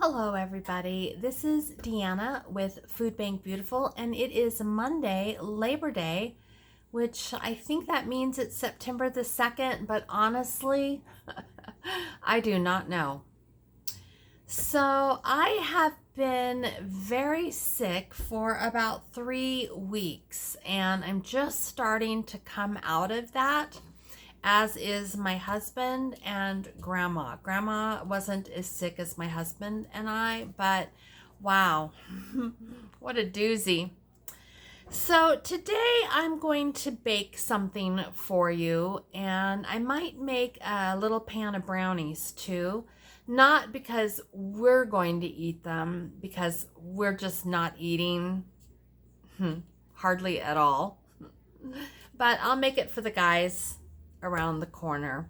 Hello everybody, this is Deanna with Food Bank Beautiful, and it is Monday, Labor Day, which I think that means it's September the 2nd, but honestly, I do not know. So I have been very sick for about 3 weeks, and I'm just starting to come out of that, as is my husband and grandma. Grandma wasn't as sick as my husband and I, but wow, what a doozy. So today I'm going to bake something for you, and I might make a little pan of brownies too. Not because we're going to eat them, because we're just not eating hardly at all. But I'll make it for the guys around the corner.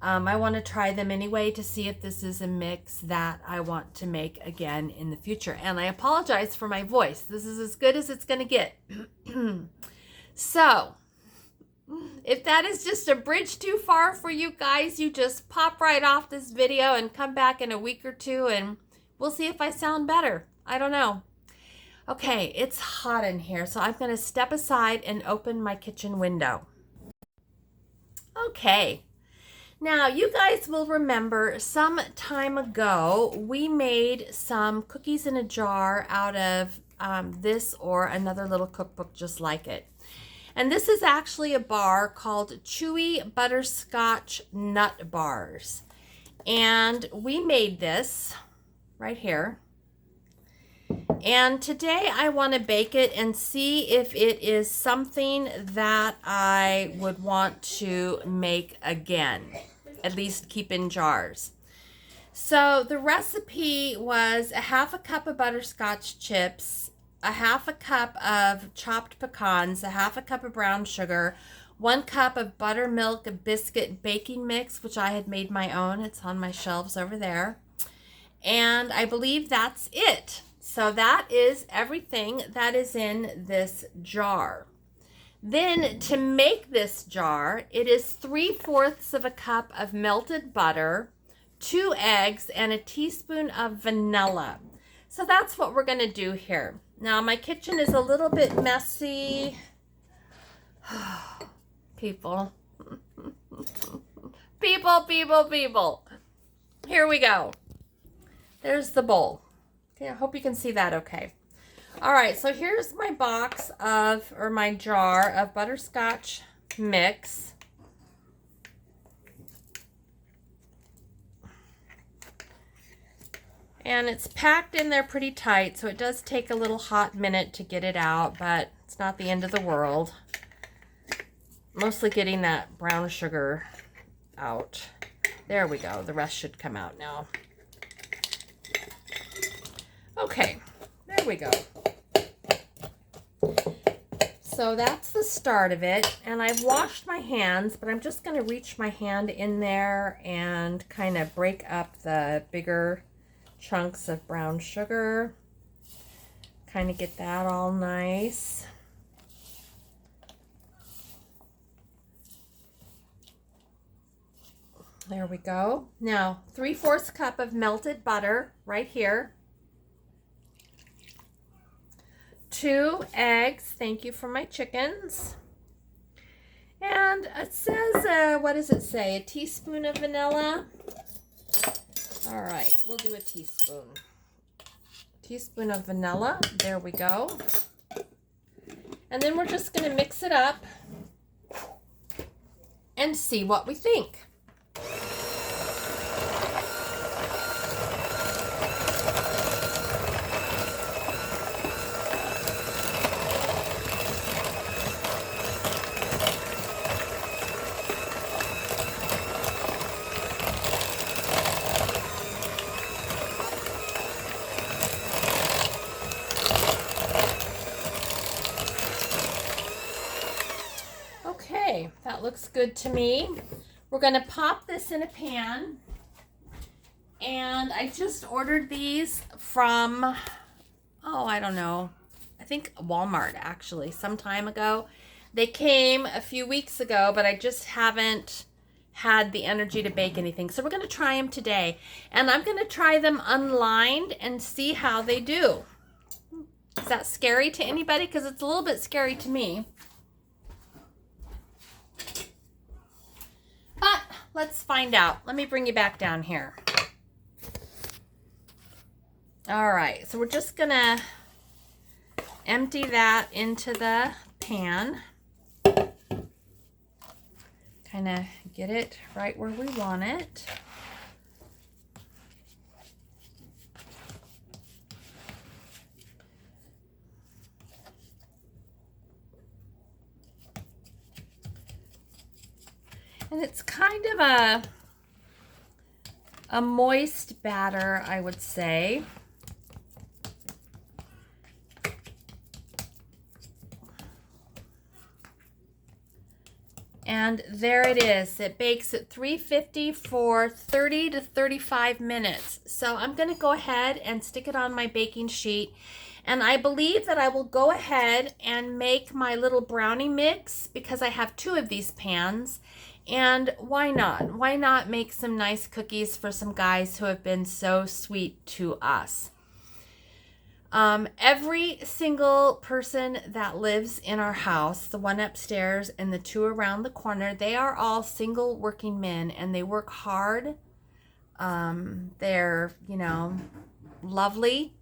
I want to try them anyway to see if this is a mix that I want to make again in the future. And I apologize for my voice. This is as good as it's going to get. So, if that is just a bridge too far for you guys, you just pop right off this video and come back in a week or two and we'll see if I sound better. I don't know. Okay, it's hot in here, so I'm going to step aside and open my kitchen window. Okay, now you guys will remember some time ago we made some cookies in a jar out of this or another little cookbook just like it. And this is actually a bar called CHEWY Butterscotch Nut Bars. And we made this right here. And today I want to bake it and see if it is something that I would want to make again, at least keep in jars. So the recipe was a half a cup of butterscotch chips, a half a cup of chopped pecans, a half a cup of brown sugar, 1 cup of buttermilk biscuit baking mix, which I had made my own. It's on my shelves over there. And I believe that's it. So that is everything that is in this jar. Then to make this jar, it is 3/4 of a cup of melted butter, 2 eggs, and a teaspoon of vanilla. So that's what we're going to do here. Now my kitchen is a little bit messy. People. People. Here we go. There's the bowl. Okay, I hope you can see that okay. All right, so here's my box of, or my jar of butterscotch mix. And it's packed in there pretty tight, so it does take a little hot minute to get it out, but it's not the end of the world. Mostly getting that brown sugar out. There we go. The rest should come out now. Okay, there we go. So that's the start of it, and I've washed my hands, but I'm just going to reach my hand in there and kind of break up the bigger chunks of brown sugar. Kind of get that all nice. There we go. Now, 3/4 cup of melted butter right here. 2 eggs. Thank you for my chickens. And it says, what does it say? A teaspoon of vanilla. All right, we'll do a teaspoon. Teaspoon of vanilla. There we go. And then we're just going to mix it up and see what we think. Okay, that looks good to me. We're going to pop this in a pan. And I just ordered these from, oh, I don't know. I think Walmart, actually, some time ago. They came a few weeks ago, but I just haven't had the energy to bake anything. So we're going to try them today. And I'm going to try them unlined and see how they do. Is that scary to anybody? Because it's a little bit scary to me. But let's find out. Let me bring you back down here. All right, so we're just going to empty that into the pan. Kind of get it right where we want it. And it's kind of a moist batter, I would say. And there it is. It bakes at 350 for 30 to 35 minutes. So I'm going to go ahead and stick it on my baking sheet. And I believe that I will go ahead and make my little brownie mix because I have 2 of these pans. And why not? Why not make some nice cookies for some guys who have been so sweet to us? Every single person that lives in our house, the one upstairs and the 2 around the corner, they are all single working men and they work hard. They're, you know, lovely.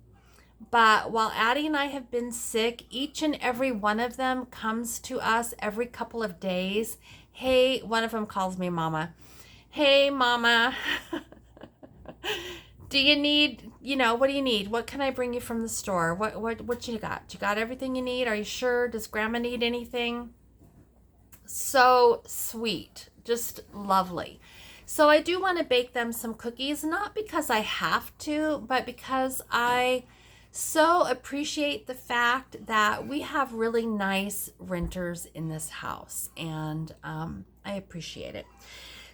But while Addie and I have been sick, each and every one of them comes to us every couple of days. Hey, one of them calls me Mama. Hey, Mama. Do you need, you know, what do you need? What can I bring you from the store? What you got? You got everything you need? Are you sure? Does Grandma need anything? So sweet. Just lovely. So I do want to bake them some cookies, not because I have to, but because I so appreciate the fact that we have really nice renters in this house, and I appreciate it.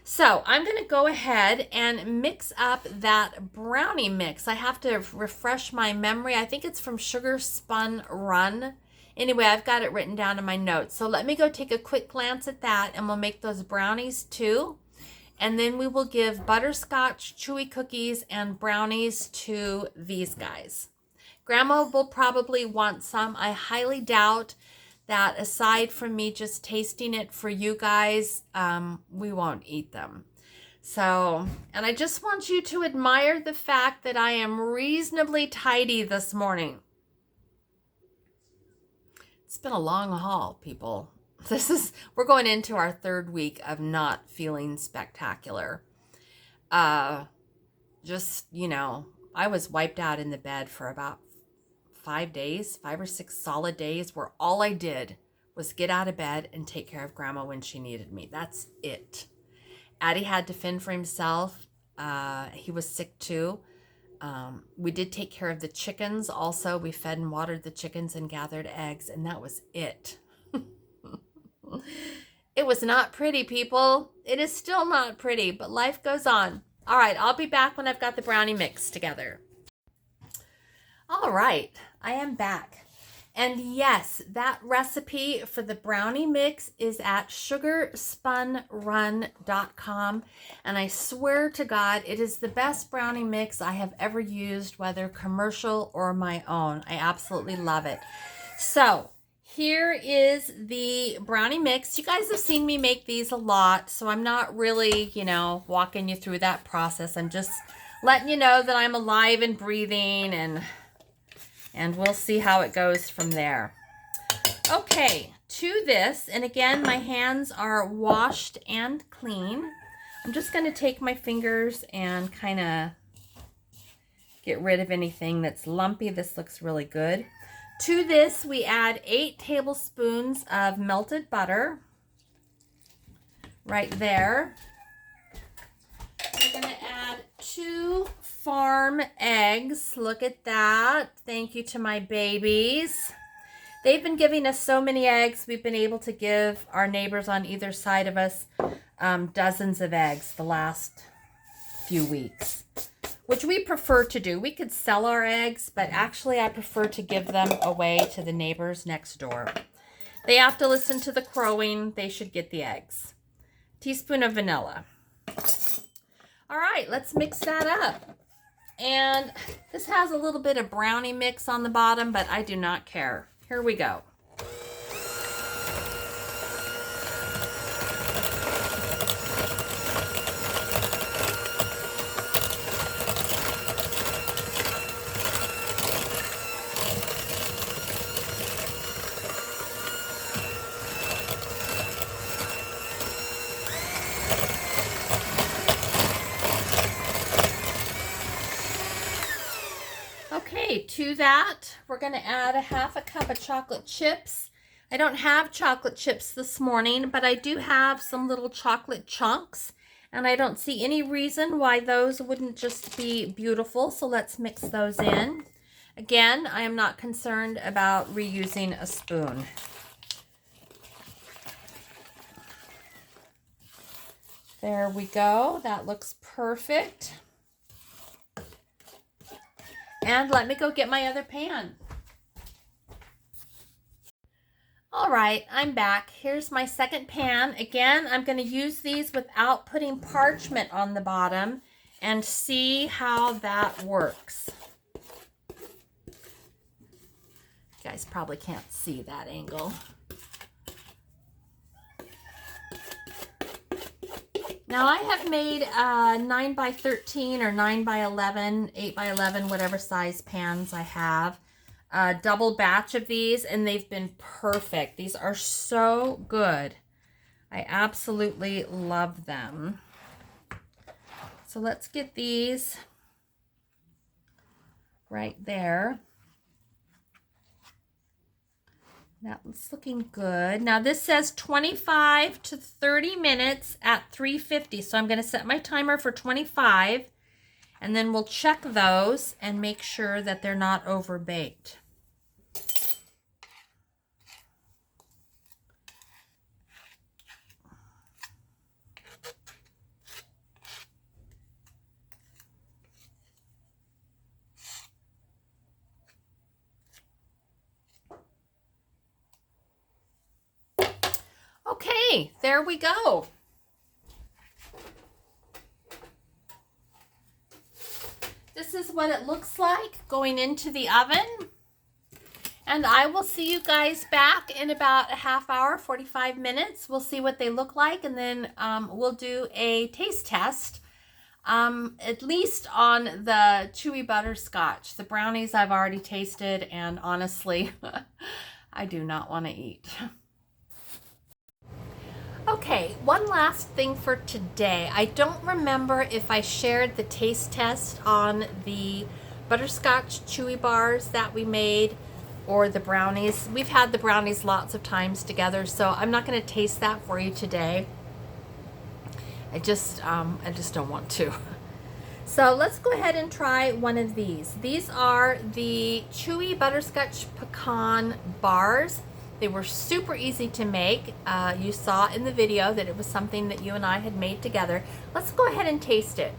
So I'm going to go ahead and mix up that brownie mix. I have to refresh my memory. I think it's from Sugar Spun Run. Anyway, I've got it written down in my notes. So let me go take a quick glance at that, and we'll make those brownies too. And then we will give butterscotch, chewy cookies, and brownies to these guys. Grandma will probably want some. I highly doubt that aside from me just tasting it for you guys, we won't eat them. So, and I just want you to admire the fact that I am reasonably tidy this morning. It's been a long haul, people. We're going into our 3rd week of not feeling spectacular. Just, you know, I was wiped out in the bed for about 5 days, 5 or 6 solid days, where all I did was get out of bed and take care of Grandma when she needed me. That's it. Addie had to fend for himself. He was sick too. We did take care of the chickens also. We fed and watered the chickens and gathered eggs, and that was it. It was not pretty, people. It is still not pretty, but life goes on. All right, I'll be back when I've got the brownie mix together. All right, I am back. And yes, that recipe for the brownie mix is at sugarspunrun.com. And I swear to God, it is the best brownie mix I have ever used, whether commercial or my own. I absolutely love it. So here is the brownie mix. You guys have seen me make these a lot, so I'm not really, you know, walking you through that process. I'm just letting you know that I'm alive and breathing, and we'll see how it goes from there. Okay, to this, and again, my hands are washed and clean. I'm just going to take my fingers and kind of get rid of anything that's lumpy. This looks really good. To this, we add 8 tablespoons of melted butter. Right there. We're going to add 2 farm eggs. Look at that. Thank you to my babies. They've been giving us so many eggs. We've been able to give our neighbors on either side of us dozens of eggs the last few weeks, which we prefer to do. We could sell our eggs, but actually I prefer to give them away to the neighbors next door. They have to listen to the crowing. They should get the eggs. Teaspoon of vanilla. All right, let's mix that up. And this has a little bit of brownie mix on the bottom, but I do not care. Here we go. Okay, to that, we're going to add a half a cup of chocolate chips. I don't have chocolate chips this morning, but I do have some little chocolate chunks, and I don't see any reason why those wouldn't just be beautiful, so let's mix those in. Again, I am not concerned about reusing a spoon. There we go. That looks perfect. And let me go get my other pan. All right, I'm back. Here's my second pan. Again, I'm going to use these without putting parchment on the bottom and see how that works. You guys probably can't see that angle. Now I have made 9 by 13 or 9 by 11, 8 by 11, whatever size pans I have. A double batch of these, and they've been perfect. These are so good. I absolutely love them. So let's get these right there. That's looking good. Now this says 25 to 30 minutes at 350. So I'm going to set my timer for 25, and then we'll check those and make sure that they're not over baked. Okay, there we go. This is what it looks like going into the oven. And I will see you guys back in about a half hour, 45 minutes. We'll see what they look like, and then we'll do a taste test, at least on the chewy butterscotch. The brownies I've already tasted, and honestly, I do not want to eat. Okay, one last thing for today. I don't remember if I shared the taste test on the butterscotch chewy bars that we made or the brownies. We've had the brownies lots of times together, so I'm not going to taste that for you today. I just don't want to. So let's go ahead and try one of these. These are the chewy butterscotch pecan bars. They were super easy to make. You saw in the video that it was something that you and I had made together. Let's go ahead and taste it.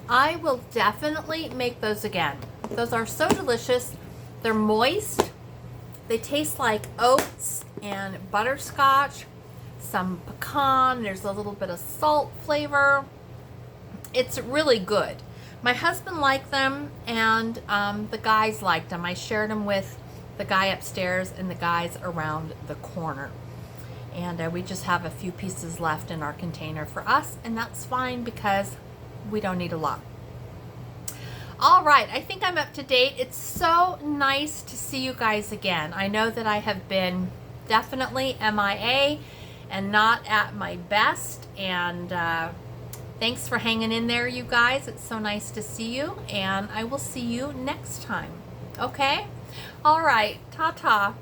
I will definitely make those again. Those are so delicious. They're moist. They taste like oats and butterscotch, some pecan. There's a little bit of salt flavor. It's really good. My husband liked them, and the guys liked them. I shared them with the guy upstairs and the guys around the corner. And we just have a few pieces left in our container for us, and that's fine because we don't need a lot. All right, I think I'm up to date. It's so nice to see you guys again. I know that I have been definitely MIA and not at my best, and thanks for hanging in there, you guys. It's so nice to see you, and I will see you next time. Okay? All right, ta-ta.